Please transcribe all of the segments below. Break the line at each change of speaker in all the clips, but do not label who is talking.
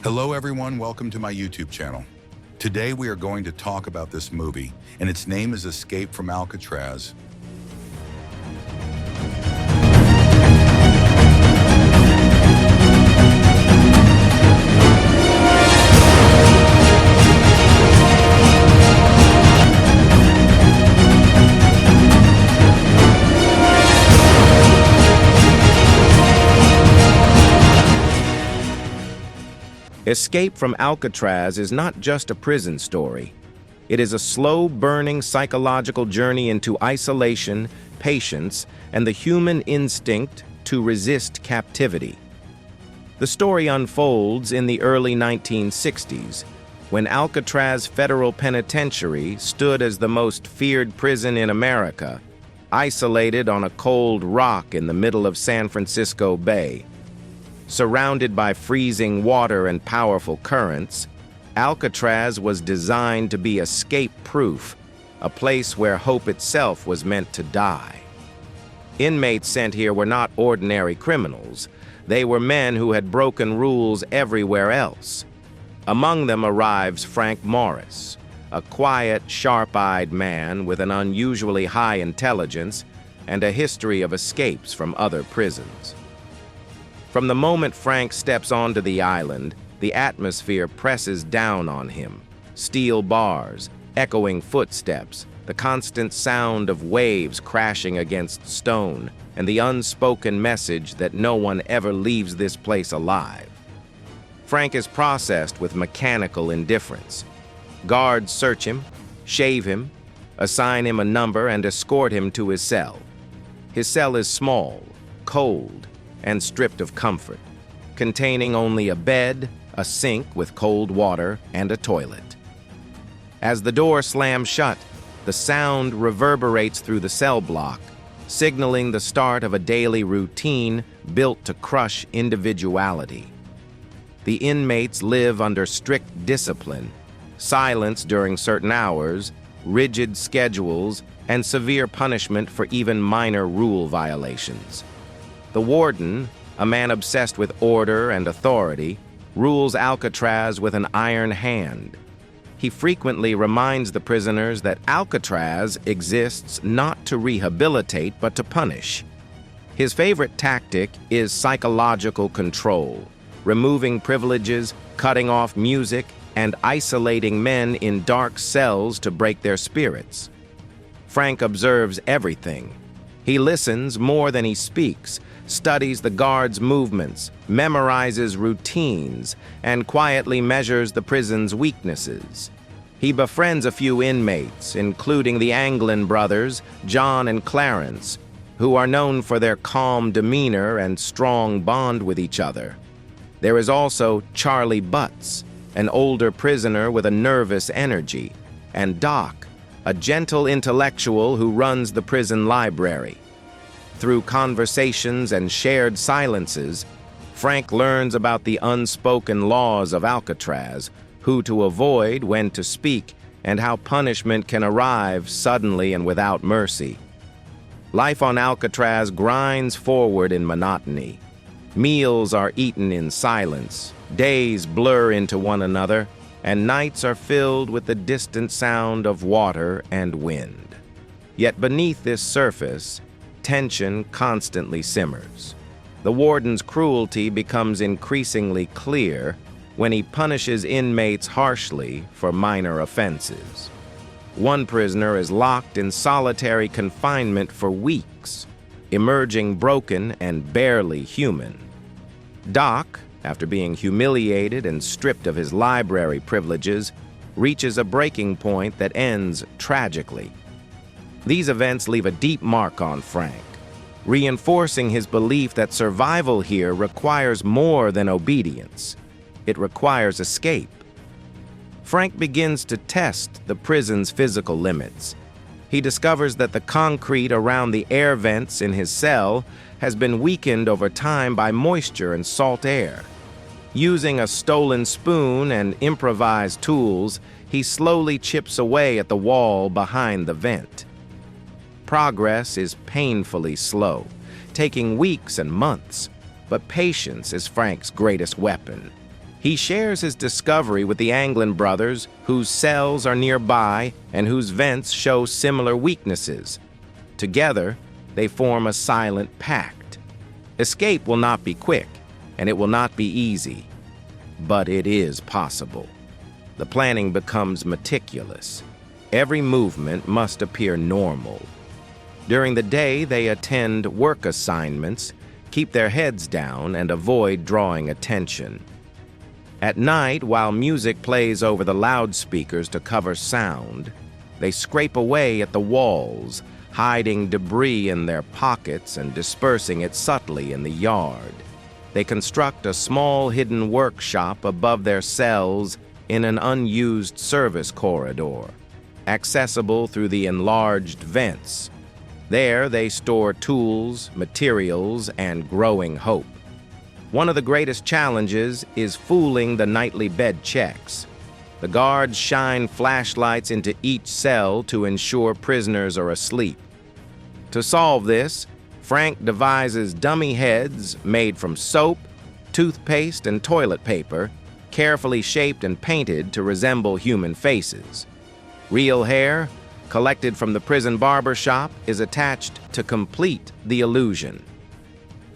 Hello everyone, welcome to my YouTube channel. Today we are going to talk about this movie, and its name is Escape from Alcatraz.
Escape from Alcatraz is not just a prison story. It is a slow-burning psychological journey into isolation, patience, and the human instinct to resist captivity. The story unfolds in the early 1960s, when Alcatraz Federal Penitentiary stood as the most feared prison in America, isolated on a cold rock in the middle of San Francisco Bay. Surrounded by freezing water and powerful currents, Alcatraz was designed to be escape-proof, a place where hope itself was meant to die. Inmates sent here were not ordinary criminals. They were men who had broken rules everywhere else. Among them arrives Frank Morris, a quiet, sharp-eyed man with an unusually high intelligence and a history of escapes from other prisons. From the moment Frank steps onto the island, the atmosphere presses down on him. Steel bars, echoing footsteps, the constant sound of waves crashing against stone, and the unspoken message that no one ever leaves this place alive. Frank is processed with mechanical indifference. Guards search him, shave him, assign him a number, and escort him to his cell. His cell is small, cold, and stripped of comfort, containing only a bed, a sink with cold water, and a toilet. As the door slams shut, the sound reverberates through the cell block, signaling the start of a daily routine built to crush individuality. The inmates live under strict discipline, silence during certain hours, rigid schedules, and severe punishment for even minor rule violations. The warden, a man obsessed with order and authority, rules Alcatraz with an iron hand. He frequently reminds the prisoners that Alcatraz exists not to rehabilitate but to punish. His favorite tactic is psychological control, removing privileges, cutting off music, and isolating men in dark cells to break their spirits. Frank observes everything. He listens more than he speaks, studies the guards' movements, memorizes routines, and quietly measures the prison's weaknesses. He befriends a few inmates, including the Anglin brothers, John and Clarence, who are known for their calm demeanor and strong bond with each other. There is also Charlie Butts, an older prisoner with a nervous energy, and Doc, a gentle intellectual who runs the prison library. Through conversations and shared silences, Frank learns about the unspoken laws of Alcatraz, who to avoid, when to speak, and how punishment can arrive suddenly and without mercy. Life on Alcatraz grinds forward in monotony. Meals are eaten in silence, days blur into one another, and nights are filled with the distant sound of water and wind. Yet beneath this surface, tension constantly simmers. The warden's cruelty becomes increasingly clear when he punishes inmates harshly for minor offenses. One prisoner is locked in solitary confinement for weeks, emerging broken and barely human. Doc, after being humiliated and stripped of his library privileges, reaches a breaking point that ends tragically. These events leave a deep mark on Frank, reinforcing his belief that survival here requires more than obedience. It requires escape. Frank begins to test the prison's physical limits. He discovers that the concrete around the air vents in his cell has been weakened over time by moisture and salt air. Using a stolen spoon and improvised tools, he slowly chips away at the wall behind the vent. Progress is painfully slow, taking weeks and months, but patience is Frank's greatest weapon. He shares his discovery with the Anglin brothers, whose cells are nearby and whose vents show similar weaknesses. Together, they form a silent pact. Escape will not be quick, and it will not be easy, but it is possible. The planning becomes meticulous. Every movement must appear normal. During the day, they attend work assignments, keep their heads down, and avoid drawing attention. At night, while music plays over the loudspeakers to cover sound, they scrape away at the walls, hiding debris in their pockets and dispersing it subtly in the yard. They construct a small hidden workshop above their cells in an unused service corridor, accessible through the enlarged vents. There, they store tools, materials, and growing hope. One of the greatest challenges is fooling the nightly bed checks. The guards shine flashlights into each cell to ensure prisoners are asleep. To solve this, Frank devises dummy heads made from soap, toothpaste, and toilet paper, carefully shaped and painted to resemble human faces. Real hair, collected from the prison barber shop, is attached to complete the illusion.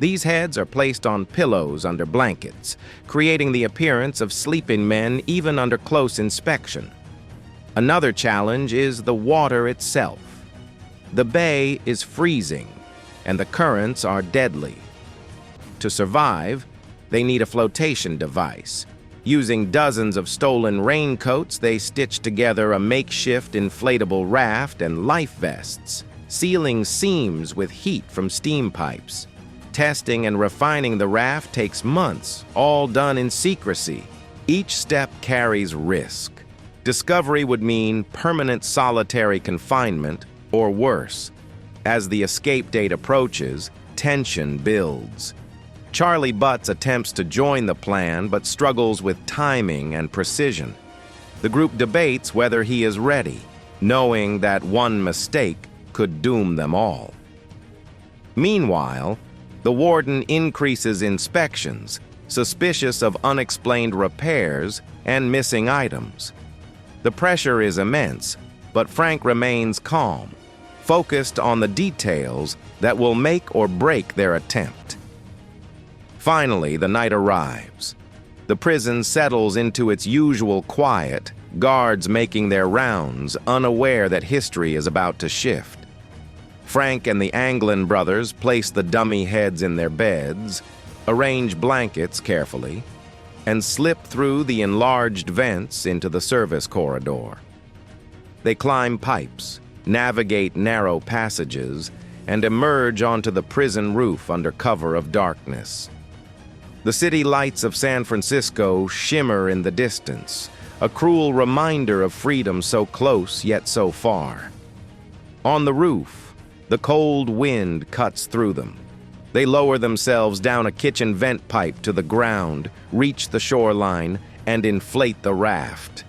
These heads are placed on pillows under blankets, creating the appearance of sleeping men even under close inspection. Another challenge is the water itself. The bay is freezing, and the currents are deadly. To survive, they need a flotation device. Using dozens of stolen raincoats, they stitch together a makeshift inflatable raft and life vests, sealing seams with heat from steam pipes. Testing and refining the raft takes months, all done in secrecy. Each step carries risk. Discovery would mean permanent solitary confinement, or worse. As the escape date approaches, tension builds. Charlie Butts attempts to join the plan but struggles with timing and precision. The group debates whether he is ready, knowing that one mistake could doom them all. Meanwhile, the warden increases inspections, suspicious of unexplained repairs and missing items. The pressure is immense, but Frank remains calm, focused on the details that will make or break their attempt. Finally, the night arrives. The prison settles into its usual quiet, guards making their rounds, unaware that history is about to shift. Frank and the Anglin brothers place the dummy heads in their beds, arrange blankets carefully, and slip through the enlarged vents into the service corridor. They climb pipes, navigate narrow passages, and emerge onto the prison roof under cover of darkness. The city lights of San Francisco shimmer in the distance, a cruel reminder of freedom so close yet so far. On the roof, the cold wind cuts through them. They lower themselves down a kitchen vent pipe to the ground, reach the shoreline, and inflate the raft.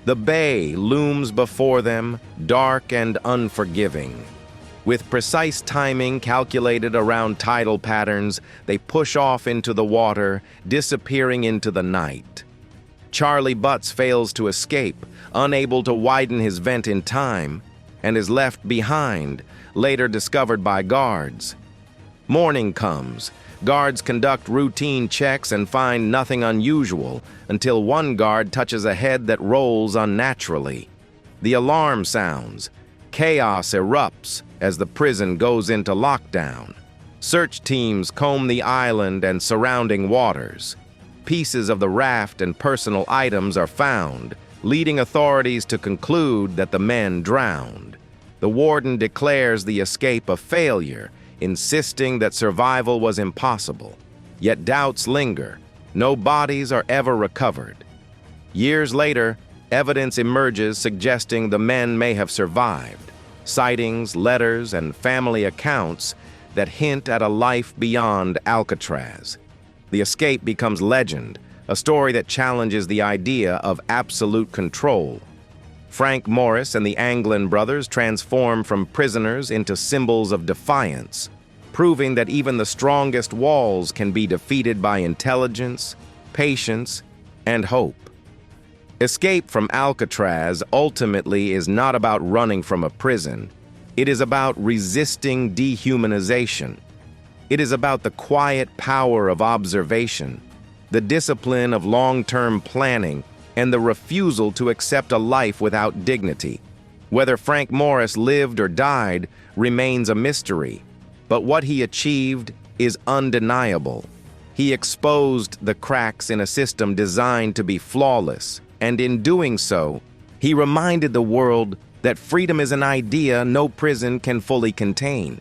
The bay looms before them, dark and unforgiving. With precise timing calculated around tidal patterns, they push off into the water, disappearing into the night. Charlie Butts fails to escape, unable to widen his vent in time, and is left behind, later discovered by guards. Morning comes. Guards conduct routine checks and find nothing unusual until one guard touches a head that rolls unnaturally. The alarm sounds. Chaos erupts as the prison goes into lockdown. Search teams comb the island and surrounding waters. Pieces of the raft and personal items are found, leading authorities to conclude that the men drowned. The warden declares the escape a failure, insisting that survival was impossible. Yet doubts linger. No bodies are ever recovered. Years later, evidence emerges suggesting the men may have survived. Sightings, letters, and family accounts that hint at a life beyond Alcatraz. The escape becomes legend, a story that challenges the idea of absolute control. Frank Morris and the Anglin brothers transform from prisoners into symbols of defiance, proving that even the strongest walls can be defeated by intelligence, patience, and hope. Escape from Alcatraz ultimately is not about running from a prison. It is about resisting dehumanization. It is about the quiet power of observation, the discipline of long-term planning, and the refusal to accept a life without dignity. Whether Frank Morris lived or died remains a mystery, but what he achieved is undeniable. He exposed the cracks in a system designed to be flawless, and in doing so, he reminded the world that freedom is an idea no prison can fully contain.